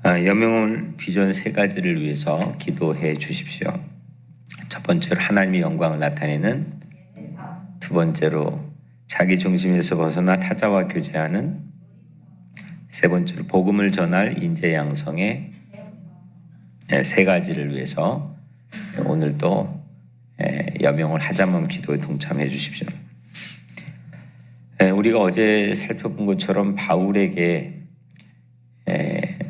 여명을 비전 세 가지를 위해서 기도해 주십시오. 첫 번째로 하나님의 영광을 나타내는, 두 번째로 자기 중심에서 벗어나 타자와 교제하는, 세 번째로 복음을 전할 인재 양성의 세 가지를 위해서 오늘도 여명을 하자면 기도에 동참해 주십시오. 우리가 어제 살펴본 것처럼 바울에게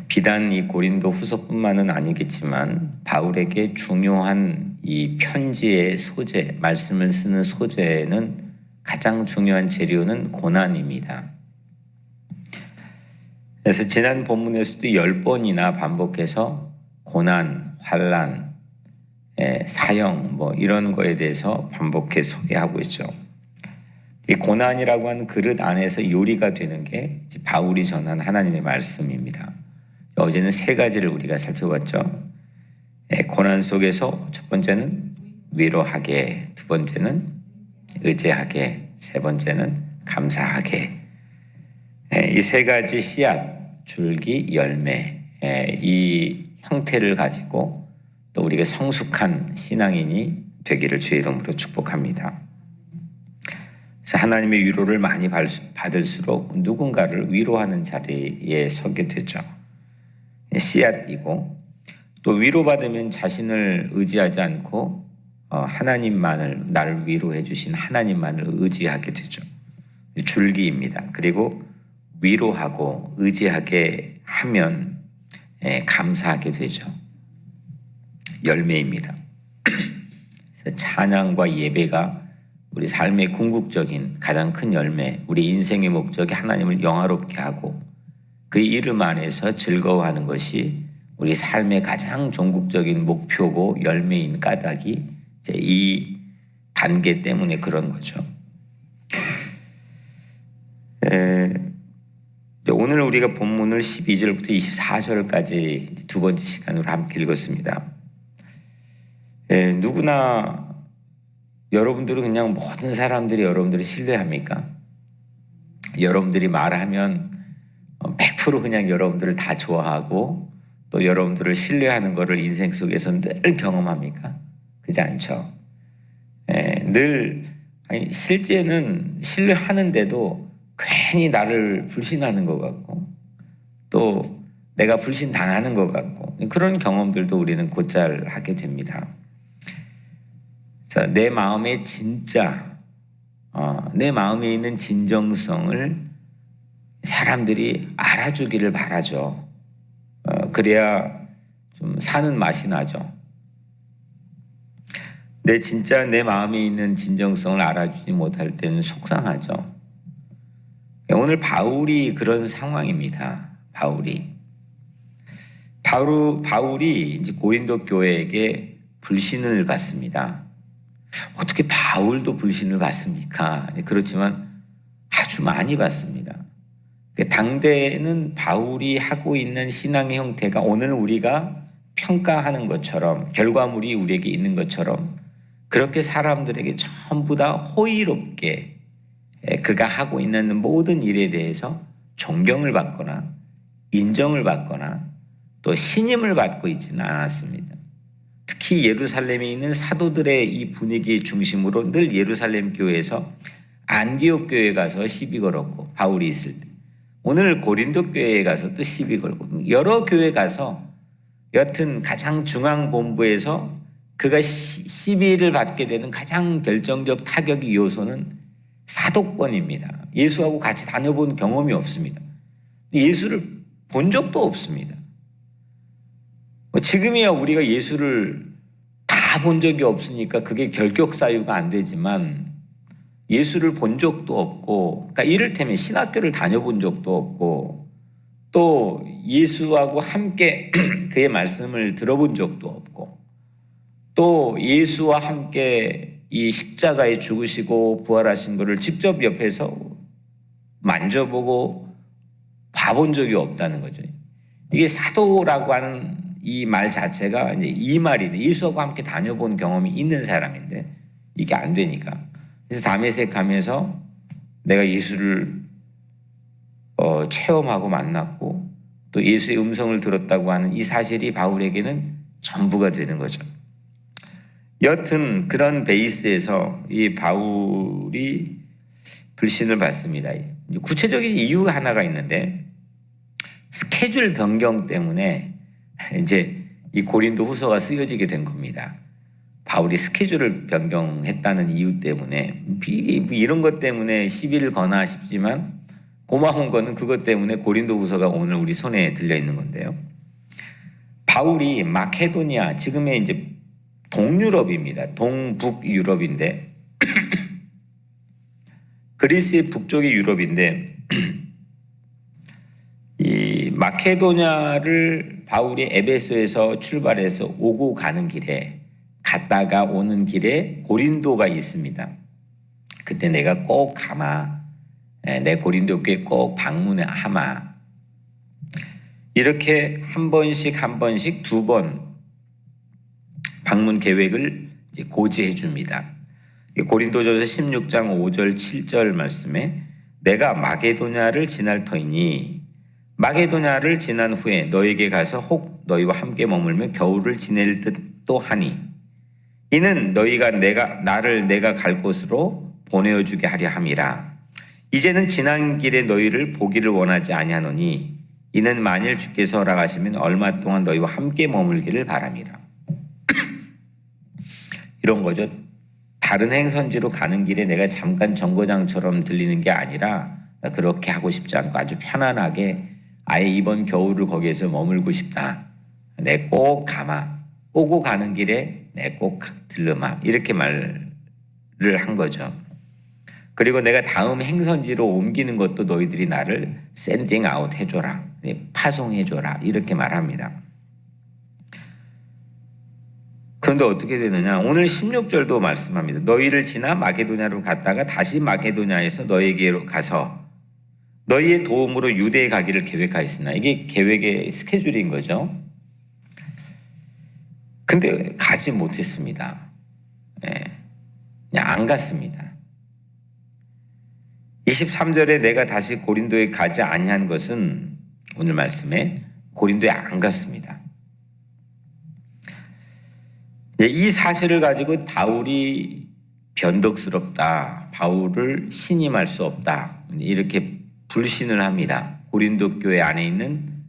비단 이 고린도 후서뿐만은 아니겠지만 바울에게 중요한 이 편지의 소재, 말씀을 쓰는 소재는 가장 중요한 재료는 고난입니다. 그래서 지난 본문에서도 10번이나 반복해서 고난, 환난, 사형 이런 거에 대해서 반복해 소개하고 있죠. 이 고난이라고 하는 그릇 안에서 요리가 되는 게 바울이 전한 하나님의 말씀입니다. 어제는 세 가지를 우리가 살펴봤죠. 고난 속에서 첫 번째는 위로하게, 두 번째는 의지하게, 세 번째는 감사하게. 이 세 가지 씨앗, 줄기, 열매, 이 형태를 가지고 또 우리가 성숙한 신앙인이 되기를 주의 이름으로 축복합니다. 그래서 하나님의 위로를 많이 받을수록 누군가를 위로하는 자리에 서게 되죠. 씨앗이고, 또 위로받으면 자신을 의지하지 않고 하나님만을, 나를 위로해 주신 하나님만을 의지하게 되죠. 줄기입니다. 그리고 위로하고 의지하게 하면 감사하게 되죠. 열매입니다. 그래서 찬양과 예배가 우리 삶의 궁극적인 가장 큰 열매, 우리 인생의 목적이 하나님을 영화롭게 하고 그 이름 안에서 즐거워하는 것이 우리 삶의 가장 종국적인 목표고 열매인 까닭이 이제 이 단계 때문에 그런 거죠. 오늘 우리가 본문을 12절부터 24절까지 두 번째 시간으로 함께 읽었습니다. 누구나 여러분들은 그냥 모든 사람들이 여러분들을 신뢰합니까? 여러분들이 말하면 100% 그냥 여러분들을 다 좋아하고 또 여러분들을 신뢰하는 것을 인생 속에서 늘 경험합니까? 그렇지 않죠. 실제는 신뢰하는데도 괜히 나를 불신하는 것 같고 또 내가 불신당하는 것 같고 그런 경험들도 우리는 곧잘 하게 됩니다. 자, 내 마음에 내 마음에 있는 진정성을 사람들이 알아주기를 바라죠. 그래야 좀 사는 맛이 나죠. 내 마음에 있는 진정성을 알아주지 못할 때는 속상하죠. 오늘 바울이 그런 상황입니다. 바울이 이제 고린도 교회에게 불신을 받습니다. 어떻게 바울도 불신을 받습니까? 그렇지만 아주 많이 받습니다. 당대에는 바울이 하고 있는 신앙의 형태가 오늘 우리가 평가하는 것처럼 결과물이 우리에게 있는 것처럼 그렇게 사람들에게 전부 다 호의롭게 그가 하고 있는 모든 일에 대해서 존경을 받거나 인정을 받거나 또 신임을 받고 있지는 않았습니다. 특히 예루살렘에 있는 사도들의 이 분위기 중심으로 늘 예루살렘 교회에서 안디옥 교회에 가서 시비 걸었고 바울이 있을 때 오늘 고린도 교회에 가서 또 시비 걸고 여러 교회 가서 여튼 가장 중앙 본부에서 그가 시비를 받게 되는 가장 결정적 타격의 요소는 사도권입니다. 예수하고 같이 다녀본 경험이 없습니다. 예수를 본 적도 없습니다. 지금이야 우리가 예수를 다 본 적이 없으니까 그게 결격사유가 안 되지만 예수를 본 적도 없고, 그러니까 이를테면 신학교를 다녀본 적도 없고, 또 예수하고 함께 그의 말씀을 들어본 적도 없고, 또 예수와 함께 이 십자가에 죽으시고 부활하신 것을 직접 옆에서 만져보고 봐본 적이 없다는 거죠. 이게 사도라고 하는 이 말 자체가 이제 이 말이네. 예수하고 함께 다녀본 경험이 있는 사람인데 이게 안 되니까. 그래서 다메섹 가면서 내가 예수를 체험하고 만났고 또 예수의 음성을 들었다고 하는 이 사실이 바울에게는 전부가 되는 거죠. 여튼 그런 베이스에서 이 바울이 불신을 받습니다. 구체적인 이유 하나가 있는데 스케줄 변경 때문에 이제 이 고린도 후서가 쓰여지게 된 겁니다. 바울이 스케줄을 변경했다는 이유 때문에 이런 것 때문에 시비를 거나 싶지만 고마운 거는 그것 때문에 고린도 후서가 오늘 우리 손에 들려 있는 건데요. 바울이 마케도니아, 지금의 이제 동유럽입니다. 동북 유럽인데 그리스의 북쪽이 유럽인데 이 마케도냐를 바울이 에베소에서 출발해서 오고 가는 길에 갔다가 오는 길에 고린도가 있습니다. 그때 내가 꼭 가마, 내 고린도 교회 꼭 방문하마. 이렇게 한 번씩 두 번 방문 계획을 이제 고지해 줍니다. 고린도전서 16장 5절 7절 말씀에 내가 마게도냐를 지날 터이니 마게도냐를 지난 후에 너에게 가서 혹 너희와 함께 머물며 겨울을 지낼 듯도 하니 이는 너희가 나를 내가 갈 곳으로 보내어 주게 하려 함이라. 이제는 지난 길에 너희를 보기를 원하지 아니하노니 이는 만일 주께서 허락하시면 얼마 동안 너희와 함께 머물기를 바람이라. 이런 거죠. 다른 행선지로 가는 길에 내가 잠깐 정거장처럼 들리는 게 아니라 그렇게 하고 싶지 않고 아주 편안하게 아예 이번 겨울을 거기에서 머물고 싶다. 내 꼭 가마. 오고 가는 길에 내 꼭 들르마. 이렇게 말을 한 거죠. 그리고 내가 다음 행선지로 옮기는 것도 너희들이 나를 샌딩 아웃 해줘라. 파송해줘라. 이렇게 말합니다. 그런데 어떻게 되느냐? 오늘 16절도 말씀합니다. 너희를 지나 마게도냐로 갔다가 다시 마게도냐에서 너희에게로 가서 너희의 도움으로 유대에 가기를 계획하였으나 이게 계획의 스케줄인 거죠. 근데 가지 못했습니다. 그냥 안 갔습니다. 23절에 내가 다시 고린도에 가지 아니한 것은 오늘 말씀에 고린도에 안 갔습니다. 이 사실을 가지고 바울이 변덕스럽다, 바울을 신임할 수 없다 이렇게 불신을 합니다. 고린도 교회 안에 있는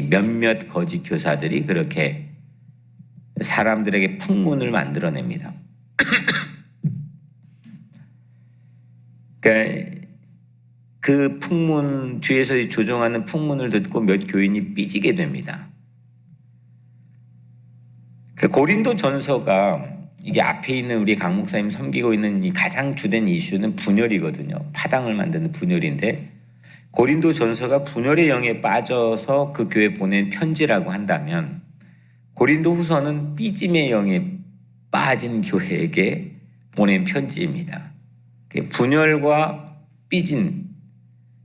몇몇 거짓 교사들이 그렇게 사람들에게 풍문을 만들어냅니다. 그러니까 그 풍문 뒤에서 조종하는 풍문을 듣고 몇 교인이 삐지게 됩니다. 고린도 전서가 이게 앞에 있는 우리 강 목사님 섬기고 있는 이 가장 주된 이슈는 분열이거든요. 파당을 만드는 분열인데 고린도 전서가 분열의 영에 빠져서 그 교회에 보낸 편지라고 한다면 고린도 후서는 삐짐의 영에 빠진 교회에게 보낸 편지입니다. 분열과 삐진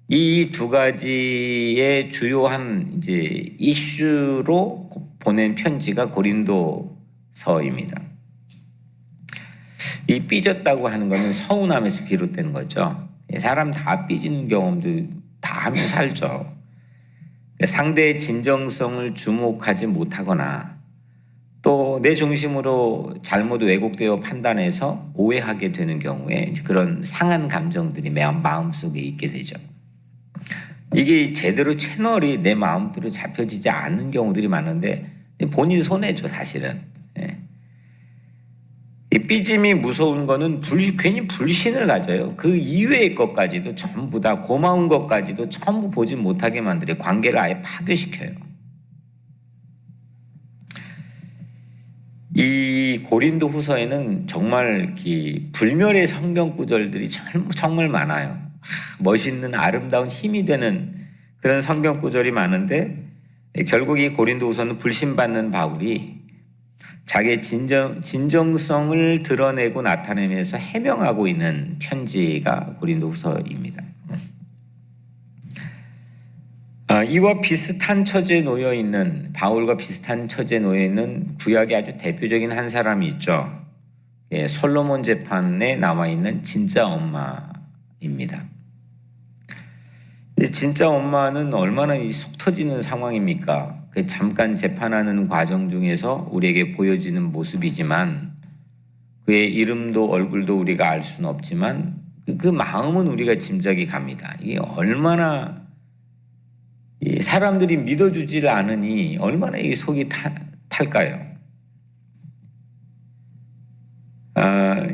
이 두 가지의 주요한 이제 이슈로 보낸 편지가 고린도서입니다. 이 삐졌다고 하는 것은 서운함에서 비롯된 거죠. 사람 다 삐지는 경험도 다 하며 살죠. 상대의 진정성을 주목하지 못하거나 또 내 중심으로 잘못 왜곡되어 판단해서 오해하게 되는 경우에 그런 상한 감정들이 마음속에 있게 되죠. 이게 제대로 채널이 내 마음대로 잡혀지지 않는 경우들이 많은데 본인 손해죠, 사실은. 이 삐짐이 무서운 거는 괜히 불신을 가져요. 그 이외의 것까지도 전부 다 고마운 것까지도 전부 보지 못하게 만들어요. 관계를 아예 파괴시켜요. 이 고린도 후서에는 정말 불멸의 성경 구절들이 정말 많아요. 멋있는 아름다운 힘이 되는 그런 성경 구절이 많은데 결국 이 고린도 후서는 불신받는 바울이 자기의 진정성을 드러내고 나타내면서 해명하고 있는 편지가 고린도 후서입니다. 이와 비슷한 처지에 놓여 있는 바울과 비슷한 처지에 놓여 있는 구약의 아주 대표적인 한 사람이 있죠. 솔로몬 재판에 나와 있는 진짜 엄마입니다. 근데 진짜 엄마는 얼마나 속 터지는 상황입니까? 그 잠깐 재판하는 과정 중에서 우리에게 보여지는 모습이지만 그의 이름도 얼굴도 우리가 알 수는 없지만 그 마음은 우리가 짐작이 갑니다. 이게 얼마나 사람들이 믿어주질 않으니 얼마나 이 속이 탈까요?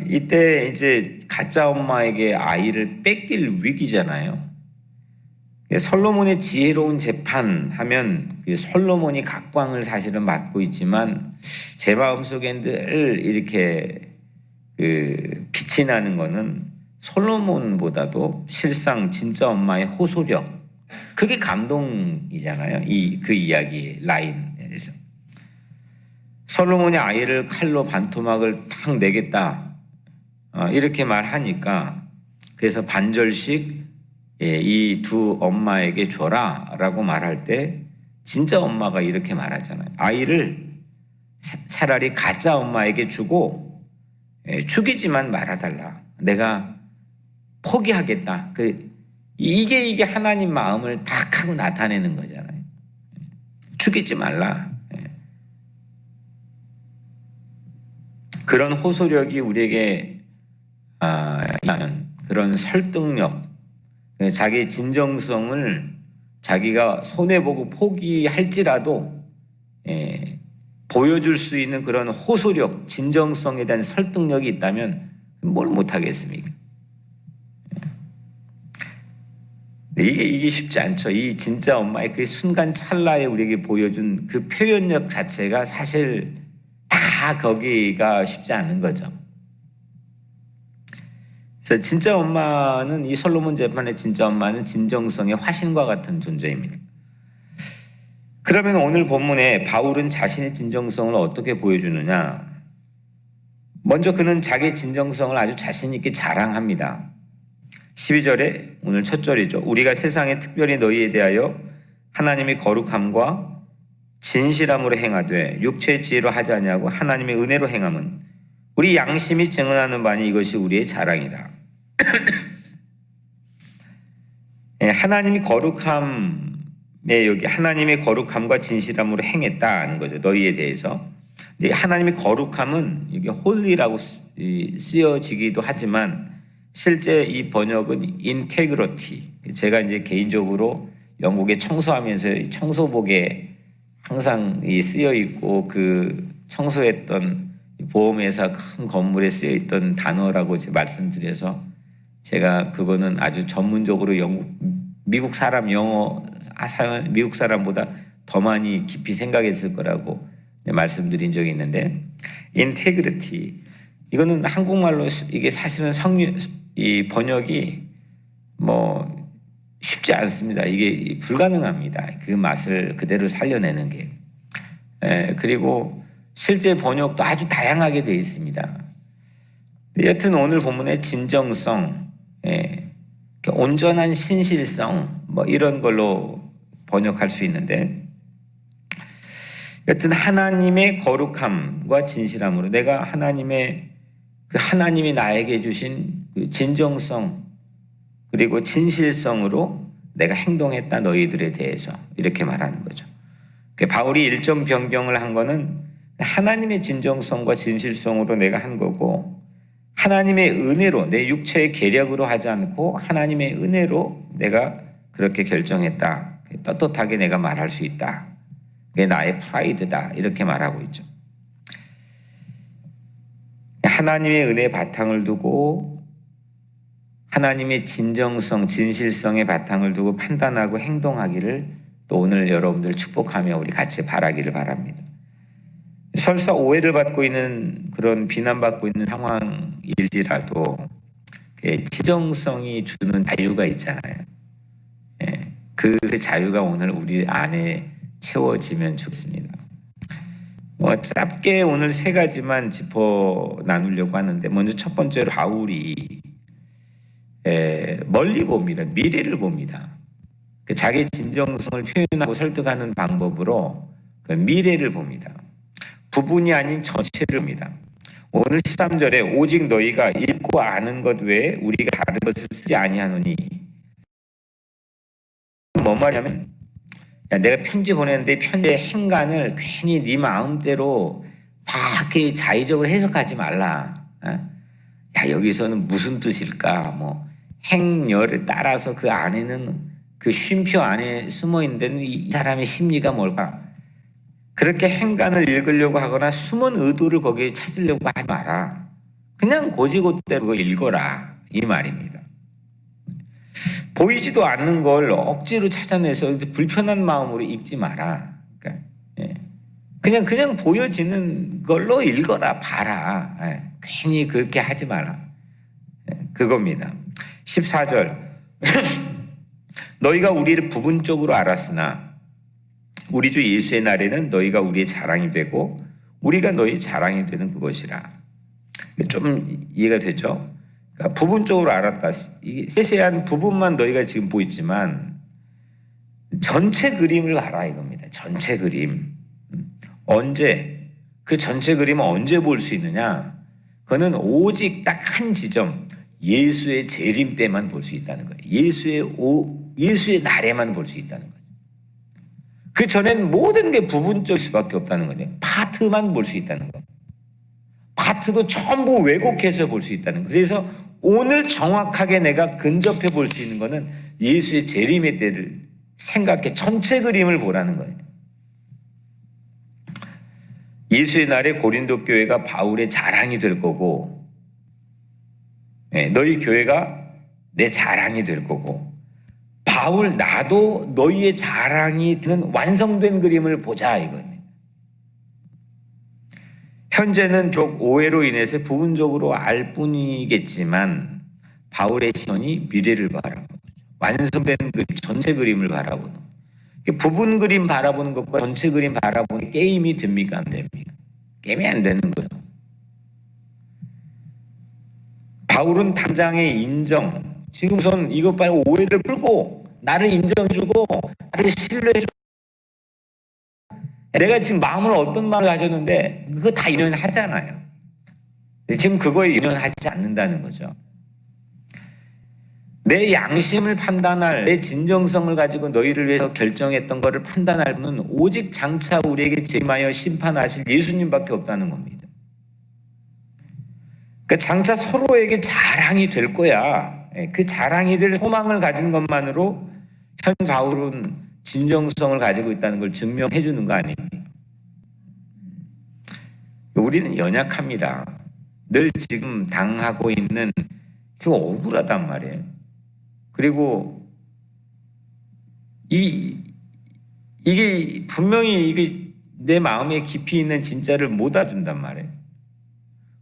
이때 이제 가짜 엄마에게 아이를 뺏길 위기잖아요. 솔로몬의 지혜로운 재판하면 솔로몬이 각광을 사실은 받고 있지만 제 마음속엔 늘 이렇게 빛이 나는 거는 솔로몬보다도 실상 진짜 엄마의 호소력, 그게 감동이잖아요. 그 이야기 라인에서 솔로몬이 아이를 칼로 반토막을 탁 내겠다 이렇게 말하니까 그래서 반절씩 이 두 엄마에게 줘라 라고 말할 때 진짜 엄마가 이렇게 말하잖아요. 아이를 차라리 가짜 엄마에게 주고 죽이지만 말아달라. 내가 포기하겠다. 이게 하나님 마음을 딱 하고 나타내는 거잖아요. 죽이지 말라. 그런 호소력이 우리에게 그런 설득력, 자기 진정성을 자기가 손해보고 포기할지라도 보여줄 수 있는 그런 호소력, 진정성에 대한 설득력이 있다면 뭘 못하겠습니까? 이게 쉽지 않죠. 이 진짜 엄마의 그 순간 찰나에 우리에게 보여준 그 표현력 자체가 사실 다 거기가 쉽지 않은 거죠. 그래서 진짜 엄마는 이 솔로몬 재판의 진짜 엄마는 진정성의 화신과 같은 존재입니다. 그러면 오늘 본문에 바울은 자신의 진정성을 어떻게 보여주느냐? 먼저 그는 자기의 진정성을 아주 자신 있게 자랑합니다. 12절에 오늘 첫 절이죠. 우리가 세상에 특별히 너희에 대하여 하나님의 거룩함과 진실함으로 행하되 육체의 지혜로 하지 아니하고 하나님의 은혜로 행함은 우리 양심이 증언하는 바니 이것이 우리의 자랑이라. 하나님이 거룩함에 여기 하나님의 거룩함과 진실함으로 행했다는 거죠. 너희에 대해서. 근데 하나님의 거룩함은 이게 홀리라고 쓰여지기도 하지만 실제 이 번역은 인테그러티. 제가 이제 개인적으로 영국에 청소하면서 청소복에 항상 쓰여 있고 그 청소했던 보험회사 큰 건물에 쓰여 있던 단어라고 말씀드려서 제가 그거는 아주 전문적으로 미국 사람 영어 미국 사람보다 더 많이 깊이 생각했을 거라고 말씀드린 적이 있는데 인테그리티 이거는 한국말로 이게 사실은 이 번역이 뭐 쉽지 않습니다. 이게 불가능합니다. 그 맛을 그대로 살려내는 게. 그리고 실제 번역도 아주 다양하게 되어 있습니다. 여튼 오늘 본문의 진정성, 온전한 신실성 뭐 이런 걸로 번역할 수 있는데 여튼 하나님의 거룩함과 진실함으로 내가 하나님이 나에게 주신 그 진정성 그리고 진실성으로 내가 행동했다 너희들에 대해서 이렇게 말하는 거죠. 바울이 일정 변경을 한 거는 하나님의 진정성과 진실성으로 내가 한 거고 하나님의 은혜로 내 육체의 계력으로 하지 않고 하나님의 은혜로 내가 그렇게 결정했다. 떳떳하게 내가 말할 수 있다. 그게 나의 프라이드다. 이렇게 말하고 있죠. 하나님의 은혜의 바탕을 두고 하나님의 진정성, 진실성의 바탕을 두고 판단하고 행동하기를 또 오늘 여러분들 축복하며 우리 같이 바라기를 바랍니다. 설사 오해를 받고 있는 그런 비난받고 있는 상황일지라도 진정성이 주는 자유가 있잖아요. 그 자유가 오늘 우리 안에 채워지면 좋습니다. 짧게 오늘 세 가지만 짚어 나누려고 하는데 먼저 첫 번째로 바울이 멀리 봅니다. 미래를 봅니다. 자기 진정성을 표현하고 설득하는 방법으로 그 미래를 봅니다. 부분이 아닌 전체를 봅니다. 오늘 13절에 오직 너희가 읽고 아는 것 외에 우리가 다른 것을 쓰지 아니하노니 뭔 말이냐면, 야, 내가 편지 보냈는데 편지의 행간을 괜히 네 마음대로 막 이렇게 자의적으로 해석하지 말라. 야, 여기서는 무슨 뜻일까? 뭐 행렬에 따라서 그 안에는 그 쉼표 안에 숨어 있는 데는 이 사람의 심리가 뭘까? 그렇게 행간을 읽으려고 하거나 숨은 의도를 거기에 찾으려고 하지 마라. 그냥 고지고대로 읽어라, 이 말입니다. 보이지도 않는 걸 억지로 찾아내서 불편한 마음으로 읽지 마라. 그러니까 그냥 보여지는 걸로 읽어라, 봐라. 괜히 그렇게 하지 마라. 그겁니다. 14절 너희가 우리를 부분적으로 알았으나 우리 주 예수의 날에는 너희가 우리의 자랑이 되고 우리가 너희 자랑이 되는 그것이라. 좀 이해가 되죠? 그러니까 부분적으로 알았다. 이게 세세한 부분만 너희가 지금 보이지만 전체 그림을 봐라 이겁니다. 전체 그림. 언제? 그 전체 그림을 언제 볼 수 있느냐? 그거는 오직 딱 한 지점, 예수의 재림 때만 볼 수 있다는 거예요. 예수의 날에만 볼 수 있다는 거죠. 그 전엔 모든 게 부분적일 수밖에 없다는 거죠. 파트만 볼 수 있다는 거예요. 파트도 전부 왜곡해서 볼 수 있다는 거예요. 그래서 오늘 정확하게 내가 근접해 볼 수 있는 거는 예수의 재림의 때를 생각해 전체 그림을 보라는 거예요. 예수의 날에 고린도 교회가 바울의 자랑이 될 거고, 너희 교회가 내 자랑이 될 거고, 바울 나도 너희의 자랑이 되는 완성된 그림을 보자 이겁니다. 현재는 좀 오해로 인해서 부분적으로 알 뿐이겠지만 바울의 시선이 미래를 바라보는 거죠. 완성된 그림, 전체 그림을 바라보는 거죠. 부분 그림 바라보는 것과 전체 그림 바라보는 게임이 됩니까? 안 됩니까? 게임이 안 되는 거죠. 바울은 당장의 인정, 지금 우선 이것 빨리 오해를 풀고 나를 인정해주고 나를 신뢰해주고, 내가 지금 마음을 어떤 마음을 가졌는데 그거 다 인연하잖아요. 지금 그거에 인연하지 않는다는 거죠. 내 양심을 판단할, 내 진정성을 가지고 너희를 위해서 결정했던 것을 판단할 분은 오직 장차 우리에게 재림하여 심판하실 예수님밖에 없다는 겁니다. 그러니까 장차 서로에게 자랑이 될 거야. 그 자랑이 될 소망을 가진 것만으로 현 바울은 진정성을 가지고 있다는 걸 증명해 주는 거 아닙니까? 우리는 연약합니다. 늘 지금 당하고 있는 그 억울하단 말이에요. 그리고 이게 분명히 이게 내 마음에 깊이 있는 진짜를 못 알아준단 말이에요.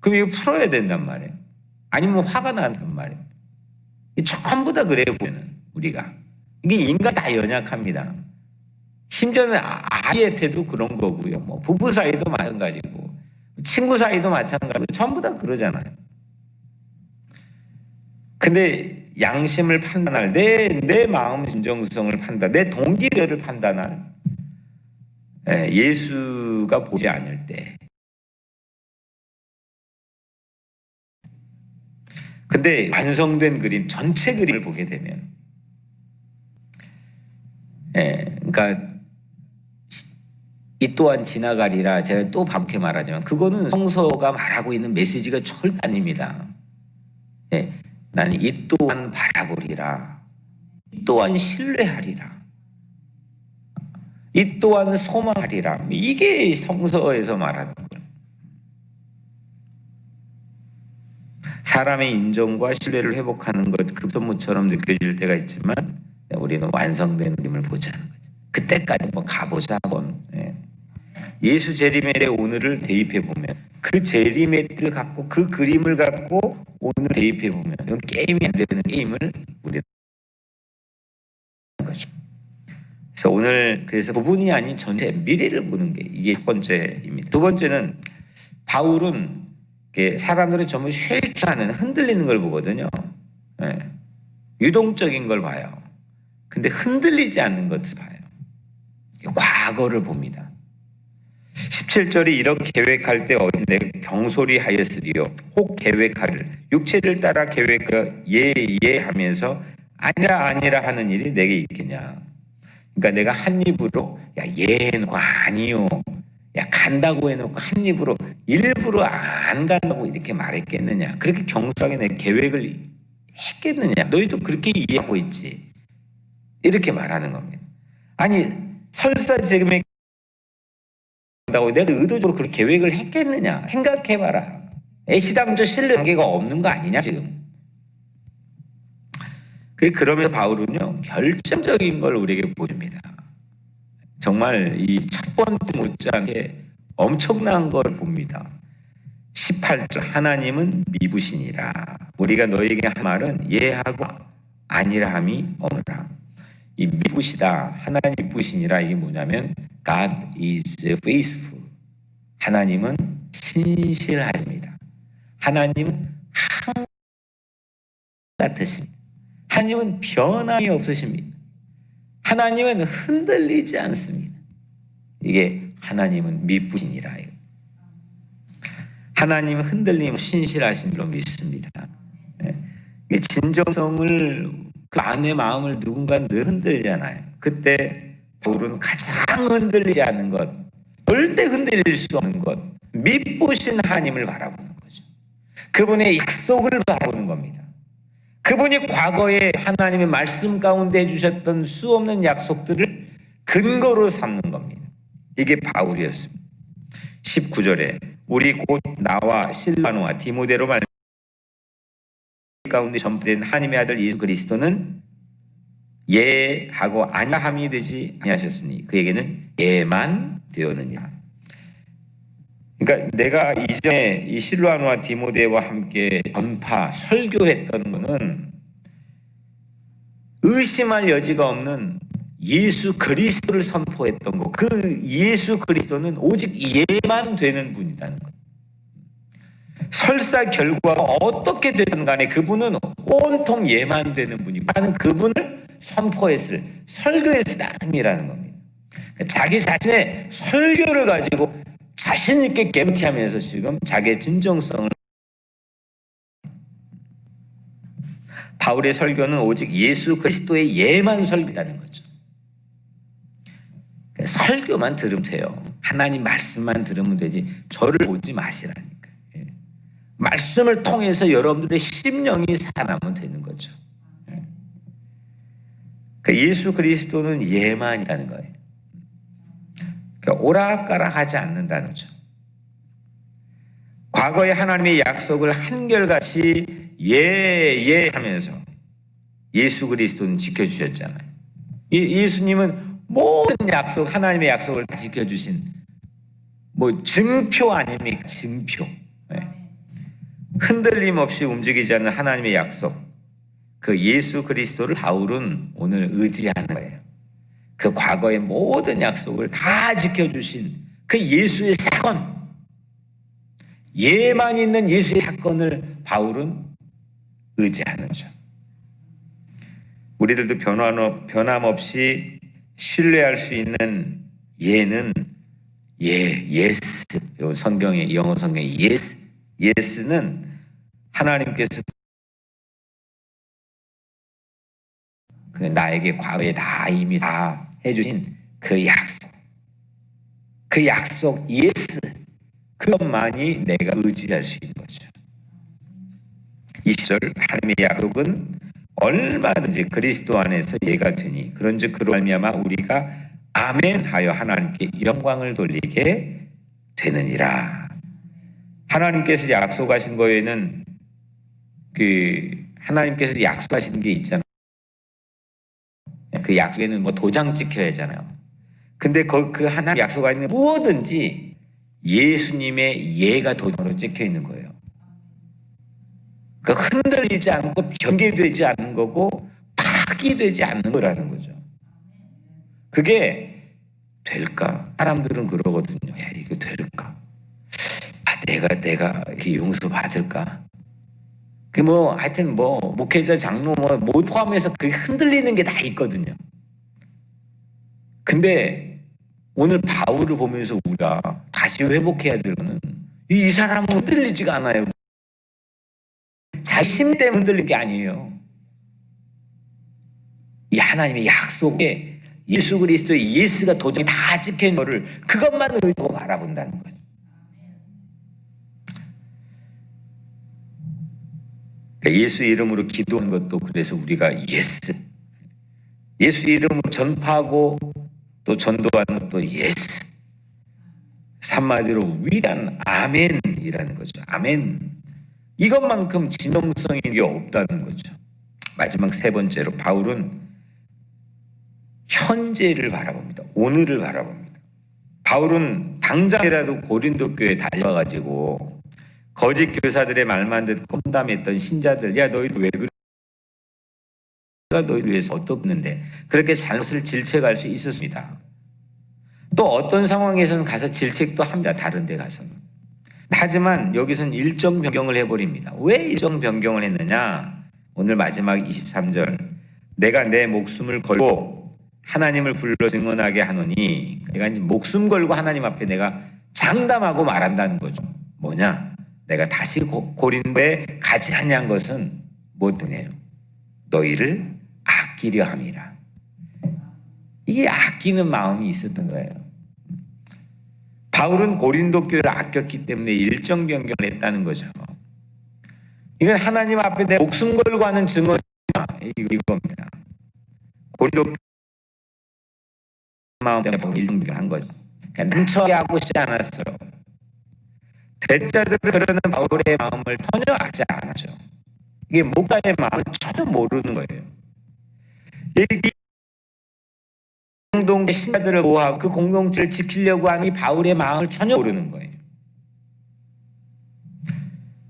그럼 이거 풀어야 된단 말이에요. 아니면 화가 난단 말이에요. 전부 다 그래요, 보면 우리가. 이게 인간 다 연약합니다. 심지어는 아이한테도 그런 거고요. 뭐 부부 사이도 마찬가지고, 친구 사이도 마찬가지고, 전부 다 그러잖아요. 근데 양심을 판단할, 내 마음 진정성을 판단, 내 동기를 판단할 예수가 보지 않을 때. 근데 완성된 그림, 전체 그림을 보게 되면, 그러니까 이 또한 지나가리라, 제가 또 반복해 말하지만 그거는 성서가 말하고 있는 메시지가 절대 아닙니다. 나는 이 또한 바라보리라, 이 또한 신뢰하리라, 이 또한 소망하리라. 이게 성서에서 말하는 거예요. 사람의 인정과 신뢰를 회복하는 것, 급선무처럼 느껴질 때가 있지만 우리는 완성된 그림을 보자는 거죠. 그때까지 뭐 가보자건. 예수 재림의 때 오늘을 대입해 보면, 그 재림의 때를 갖고 그 그림을 갖고 오늘 대입해 보면, 이건 게임이 안 되는 게임을 우리는 하는 거죠. 그래서 오늘 그래서 부분이 아닌 전체 미래를 보는 게 이게 첫 번째입니다. 두 번째는 바울은 사람들이 전부 쉐이크하는, 흔들리는 걸 보거든요. 유동적인 걸 봐요. 근데 흔들리지 않는 것을 봐요. 과거를 봅니다. 17절이 이렇게 계획할 때 내가 경솔히 하였으리요 혹 계획하를 육체를 따라 계획하여 예 하면서 아니라 하는 일이 내게 있겠냐. 그러니까 내가 한 입으로 야 얘는 아니요, 야 간다고 해놓고 한 입으로 일부러 안 간다고 이렇게 말했겠느냐? 그렇게 경솔하게 내 계획을 했겠느냐? 너희도 그렇게 이해하고 있지? 이렇게 말하는 겁니다. 아니 설사 지금의 다고 내가 의도적으로 그렇게 계획을 했겠느냐? 생각해봐라. 애시당초 신뢰관계가 없는 거 아니냐 지금? 그러면서 바울은요 결정적인 걸 우리에게 보여줍니다. 정말 이 첫 번째 못지않게 엄청난 걸 봅니다. 18절 하나님은 미부시니라. 우리가 너에게 한 말은 예하고 아니라 함이 없느라. 이 미부시다, 하나님 미부시니라, 이게 뭐냐면 God is faithful. 하나님은 신실하십니다. 하나님은 항상 같으십니다. 하나님은 변함이 없으십니다. 하나님은 흔들리지 않습니다. 이게 하나님은 미부시니라. 하나님은 흔들림 신실하신 줄로 믿습니다. 진정성을 그 안의 마음을 누군가 늘 흔들잖아요. 그때 바울은 가장 흔들리지 않는 것, 절대 흔들릴 수 없는 것, 미쁘신 하나님을 바라보는 거죠. 그분의 약속을 바라보는 겁니다. 그분이 과거에 하나님의 말씀 가운데 해주셨던 수없는 약속들을 근거로 삼는 겁니다. 이게 바울이었습니다. 19절에 우리 곧 나와 실라노와 디모데로 말미암아 가운데 전파된 하나님의 아들 예수 그리스도는 예하고 아니함이 되지 아니하셨으니 그에게는 예만 되었느냐. 그러니까 내가 이전에 이 실라노와 디모데와 함께 전파 설교했던 것은 의심할 여지가 없는 예수 그리스도를 선포했던 것. 그 예수 그리스도는 오직 예만 되는 분이라는 것. 설사 결과가 어떻게 되든 간에 그분은 온통 예만 되는 분이고 나는 그분을 선포했을, 설교했을 따름이라는 겁니다. 자기 자신의 설교를 가지고 자신 있게 개무티하면서 지금 자기의 진정성을, 바울의 설교는 오직 예수 그리스도의 예만 설교라는 거죠. 설교만 들으면 돼요. 하나님 말씀만 들으면 되지 저를 보지 마시라니까. 말씀을 통해서 여러분들의 심령이 살아나면 되는 거죠. 예수 그리스도는 예만이라는 거예요. 오락가락하지 않는다는 거죠. 과거에 하나님의 약속을 한결같이 예 하면서 예수 그리스도는 지켜주셨잖아요. 예수님은 모든 약속, 하나님의 약속을 다 지켜주신 증표 아닙니까? 증표. 흔들림 없이 움직이지 않는 하나님의 약속, 그 예수 그리스도를 바울은 오늘 의지하는 거예요. 그 과거의 모든 약속을 다 지켜주신 그 예수의 사건, 예만 있는 예수의 사건을 바울은 의지하는 거죠. 우리들도 변함없이 신뢰할 수 있는 예는 예스. 성경의 영어 성경의 예스는 하나님께서 나에게 과거에 다 이미 다 해주신 그 약속 예스, 그것만이 내가 의지할 수 있는 거죠. 20절 하나님의 약속은 얼마든지 그리스도 안에서 예가 되니 그런즉 그로 말미암아 우리가 아멘 하여 하나님께 영광을 돌리게 되느니라. 하나님께서 약속하신 거에는 하나님께서 약속하신 게 있잖아요. 그 약속에는 도장 찍혀야 하잖아요. 근데 그 하나님 약속하는 무엇든지 예수님의 예가 도장으로 찍혀 있는 거예요. 그러니까 흔들리지 않고 변개되지 않는 거고 파기되지 않는 거라는 거죠. 그게 될까? 사람들은 그러거든요. 야, 이거 될까? 내가 이렇게 용서받을까? 하여튼 목회자, 장로 포함해서 그 흔들리는 게 다 있거든요. 근데 오늘 바울을 보면서 우리가 다시 회복해야 될 거는 이 사람은 흔들리지가 않아요. 자기 힘 때문에 흔들린 게 아니에요. 이 하나님의 약속에 예수 그리스도의 예스가 도저히 다 찍혀있는 거를 그것만 의지하고 바라본다는 거죠. 그러니까 예수 이름으로 기도하는 것도 그래서 우리가 예수 이름으로 전파하고 또 전도하는 것도 예수. 한마디로 위대한 아멘이라는 거죠. 아멘. 이것만큼 진정성이 없다는 거죠. 마지막 세 번째로 바울은 현재를 바라봅니다. 오늘을 바라봅니다. 바울은 당장이라도 고린도 교회에 달려가지고 거짓 교사들의 말만 듣고 험담했던 신자들, 야 너희들 왜 그래? 내가 너희를 위해서 어떻는데 그렇게 잘못을 질책할 수 있었습니다. 또 어떤 상황에서는 가서 질책도 합니다. 다른 데 가서는. 하지만 여기서는 일정 변경을 해버립니다. 왜 일정 변경을 했느냐? 오늘 마지막 23절, 내가 내 목숨을 걸고 하나님을 불러 증언하게 하노니, 내가 이제 목숨 걸고 하나님 앞에 내가 장담하고 말한다는 거죠. 뭐냐? 내가 다시 고린도에 가지 아니한 것은 무엇이냐? 너희를 아끼려 함이라. 이게 아끼는 마음이 있었던 거예요. 바울은 고린도 교회를 아꼈기 때문에 일정 변경을 했다는 거죠. 이건 하나님 앞에 내 목숨 걸고 하는 증언, 이겁니다. 고린도 마음 때문에 일정 변경한 거죠. 그러니까 난처하게 하고 싶지 않았어요. 대자들을 그러는 바울의 마음을 전혀 알지 않았죠. 이게 목사의 마음을 전혀 모르는 거예요. 이 공동체 신자들을 보호하고 그 공동체를 지키려고 하는 이 바울의 마음을 전혀 모르는 거예요.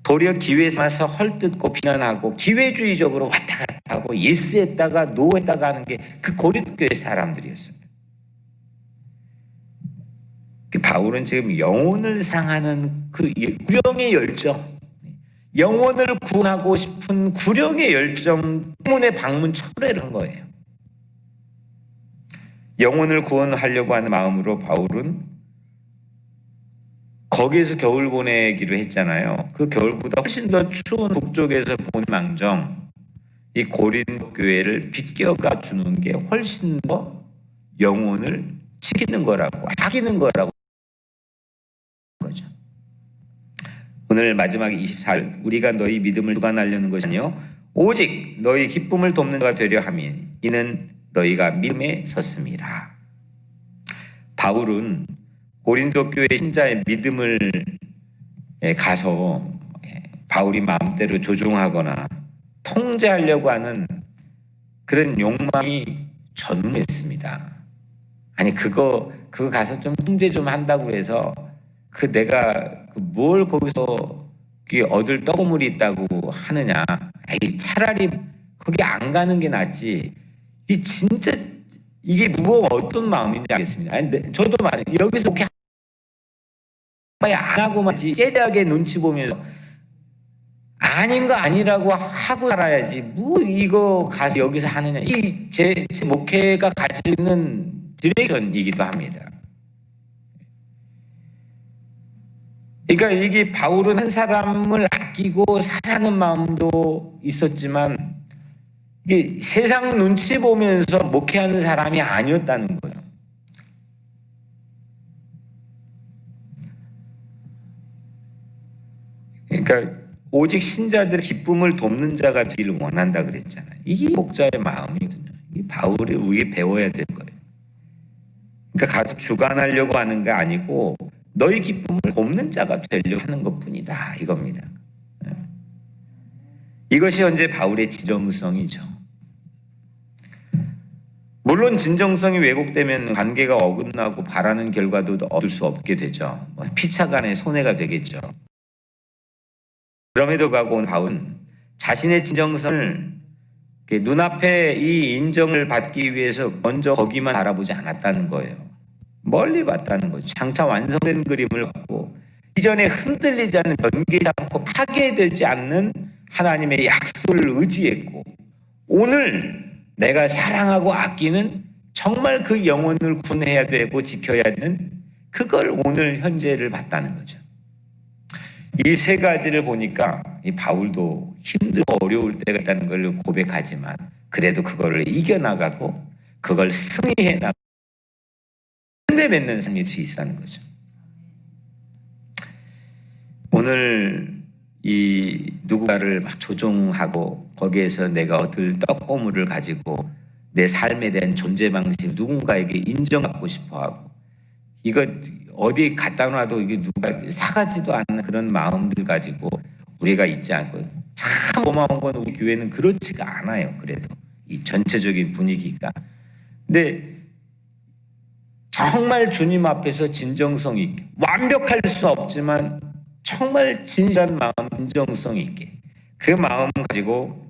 도리어 기회에 삼아서 헐뜯고 비난하고 기회주의적으로 왔다 갔다 하고 예스했다가 노했다가 하는 게 그 고린도 교회 사람들이었어요. 바울은 지금 영혼을 사랑하는 그 구령의 열정, 영혼을 구원하고 싶은 구령의 열정 때문에 방문 철회를 한 거예요. 영혼을 구원하려고 하는 마음으로 바울은 거기에서 겨울 보내기로 했잖아요. 그 겨울보다 훨씬 더 추운 북쪽에서 본 망정 이 고린도 교회를 비껴가 주는 게 훨씬 더 영혼을 지키는 거라고, 아끼는 거라고 거죠. 오늘 마지막 24절, 우리가 너희 믿음을 주관하려는 것이 아니요 오직 너희 기쁨을 돕는 자가 되려 함이 이는 너희가 믿음에 섰음이라. 바울은 고린도 교회 신자의 믿음을 가서 바울이 마음대로 조종하거나 통제하려고 하는 그런 욕망이 전무했습니다. 아니 그거 가서 좀 통제 좀 한다고 해서 내가 뭘 거기서 얻을 떡고물이 있다고 하느냐? 에이, 차라리 거기 안 가는 게 낫지. 이 진짜 이게 어떤 마음인지 알겠습니다. 아니, 저도 말이에요. 여기서 그렇게 안 하고만 째대하게 눈치 보면서 아닌 거 아니라고 하고 살아야지. 이거 가서 여기서 하느냐? 이 제 목회가 가지는 디렉션이기도 합니다. 그러니까 이게 바울은 한 사람을 아끼고 사랑하는 마음도 있었지만 이게 세상 눈치 보면서 목회하는 사람이 아니었다는 거예요. 그러니까 오직 신자들의 기쁨을 돕는 자가 되기를 원한다 그랬잖아요. 이게 목자의 마음이거든요. 이 바울이 우리가 배워야 되는 거예요. 그러니까 가서 주관하려고 하는 게 아니고 너희 기쁨을 돕는 자가 되려고 하는 것뿐이다 이겁니다. 이것이 현재 바울의 진정성이죠. 물론 진정성이 왜곡되면 관계가 어긋나고 바라는 결과도 얻을 수 없게 되죠. 피차간의 손해가 되겠죠. 그럼에도 불구하고 바울은 자신의 진정성을 눈앞에 이 인정을 받기 위해서 먼저 거기만 알아보지 않았다는 거예요. 멀리 봤다는 거죠. 장차 완성된 그림을 봤고 이전에 흔들리지 않는, 변개하지 않고 파괴되지 않는 하나님의 약속을 의지했고 오늘 내가 사랑하고 아끼는 정말 그 영혼을 구원해야 되고 지켜야 하는 그걸 오늘 현재를 봤다는 거죠. 이 세 가지를 보니까 이 바울도 힘들고 어려울 때가 있다는 걸 고백하지만 그래도 그거를 이겨나가고 그걸 승리해 나가 열매 맺는 삶일 수 있다는 거죠. 오늘 이 누군가를 막 조종하고 거기에서 내가 얻을 떡고물을 가지고 내 삶에 대한 존재 방식 누군가에게 인정받고 싶어하고 이거 어디 갖다 놔도 이게 누가 사가지도 않는 그런 마음들 가지고 우리가 있지 않고 참 고마운 건 우리 교회는 그렇지가 않아요. 그래도 이 전체적인 분위기가. 근데 정말 주님 앞에서 진정성 있게 완벽할 수 없지만 정말 진실한 마음, 진정성 있게 그 마음 가지고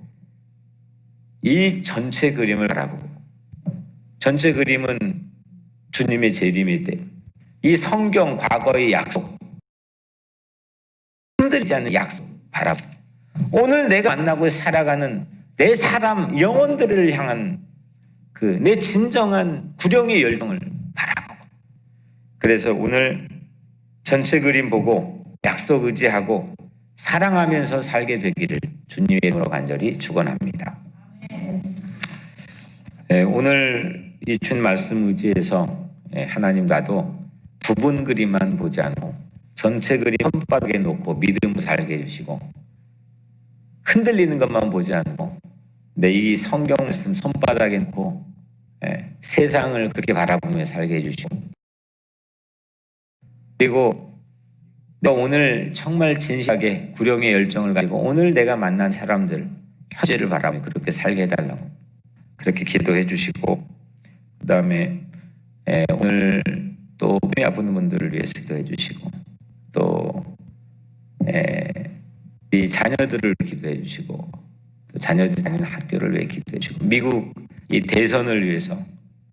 이 전체 그림을 바라보고 전체 그림은 주님의 재림일 때 이 성경 과거의 약속 흔들리지 않는 약속 바라보고 오늘 내가 만나고 살아가는 내 사람 영혼들을 향한 그 내 진정한 구령의 열정을 바라보고 그래서 오늘 전체 그림 보고 약속 의지하고 사랑하면서 살게 되기를 주님의 이름으로 간절히 축원합니다. 오늘 이 준 말씀 의지해서 하나님 나도 부분 그림만 보지 않고 전체 그림 손바닥에 놓고 믿음으로 살게 해주시고 흔들리는 것만 보지 않고 내 이 성경 말씀 손바닥에 놓고 세상을 그렇게 바라보며 살게 해주시고 그리고 너 오늘 정말 진실하게 구령의 열정을 가지고 오늘 내가 만난 사람들 현재를 바라보며 그렇게 살게 해달라고 그렇게 기도해 주시고 그 다음에 오늘 또 몸이 아픈 분들을 위해서 기도해 주시고 또 이 자녀들을 기도해 주시고 또 자녀들이 다니는 학교를 위해 기도해 주시고 미국 이 대선을 위해서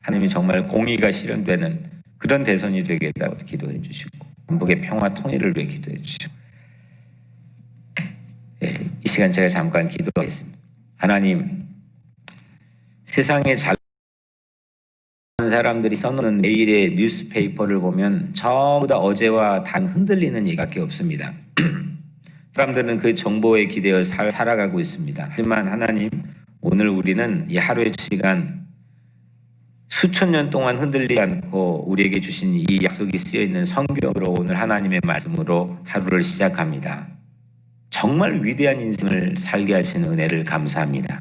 하나님이 정말 공의가 실현되는 그런 대선이 되게 해달라고 기도해 주시고 남북의 평화 통일을 위해 기도해 주시고 이 시간 제가 잠깐 기도하겠습니다. 하나님 세상에 잘 사람들이 써놓는 매일의 뉴스페이퍼를 보면 전부 다 어제와 단 흔들리는 얘기밖에 없습니다. 사람들은 그 정보에 기대어 살아가고 있습니다. 하지만 하나님 오늘 우리는 이 하루의 시간 수천 년 동안 흔들리지 않고 우리에게 주신 이 약속이 쓰여있는 성경으로 오늘 하나님의 말씀으로 하루를 시작합니다. 정말 위대한 인생을 살게 하시는 은혜를 감사합니다.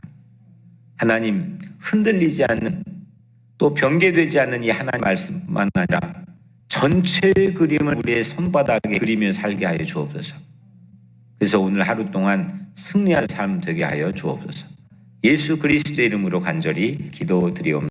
하나님 흔들리지 않는 또 변개되지 않는 이 하나님 말씀만 아니라 전체 그림을 우리의 손바닥에 그리며 살게 하여 주옵소서. 그래서 오늘 하루 동안 승리한 삶 되게 하여 주옵소서. 예수 그리스도의 이름으로 간절히 기도드리옵나이다.